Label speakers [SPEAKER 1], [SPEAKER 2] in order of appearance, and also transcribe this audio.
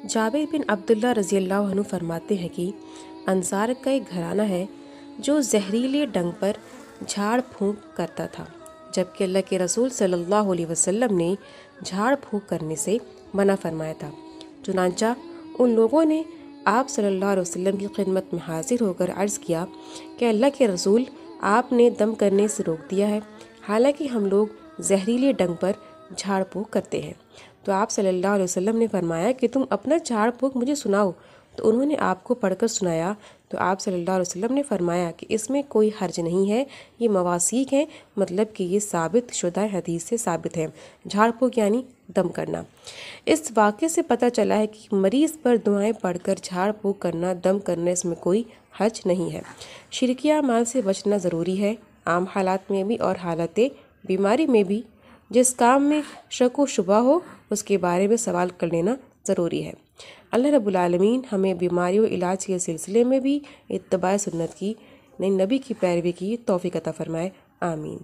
[SPEAKER 1] जाबिर बिन अब्दुल्ला रज़ियल्लाहु अन्हु फरमाते हैं कि अंसार का एक घराना है जो जहरीले डंग पर झाड़ फूंक करता था, जबकि अल्लाह के रसूल सल्लल्लाहु अलैहि वसल्लम ने झाड़ फूंक करने से मना फरमाया था। चुनांचा उन लोगों ने आप सल्लल्लाहु अलैहि वसल्लम की खिदमत में हाजिर होकर अर्ज़ किया कि अल्लाह के रसूल, आपने दम करने से रोक दिया है, हालांकि हम लोग जहरीले डंग पर झाड़ फूंक करते हैं। तो आप सल्लल्लाहु अलैहि वसल्लम ने फरमाया कि तुम अपना झाड़ फूंक मुझे सुनाओ। तो उन्होंने आपको पढ़कर सुनाया तो आप सल्लल्लाहु अलैहि वसल्लम ने फरमाया कि इसमें कोई हर्ज नहीं है, ये मवासीक हैं, मतलब कि ये साबित शुदा हदीस से साबित है। झाड़ फूंक यानी दम करना। इस वाक़े से पता चला है कि मरीज़ पर दुआएं पढ़कर झाड़ फूंक करना, दम करना, इसमें कोई हर्ज नहीं है। शिरकिया अमाल से बचना ज़रूरी है, आम हालात में भी और हालत बीमारी में भी। जिस काम में शक व शुबा हो उसके बारे में सवाल कर लेना ज़रूरी है। अल्लाह रब्बुल आलमीन हमें बीमारियों इलाज के सिलसिले में भी इत्तबा सुन्नत की, नबी की पैरवी की तौफीक अता फरमाए। आमीन।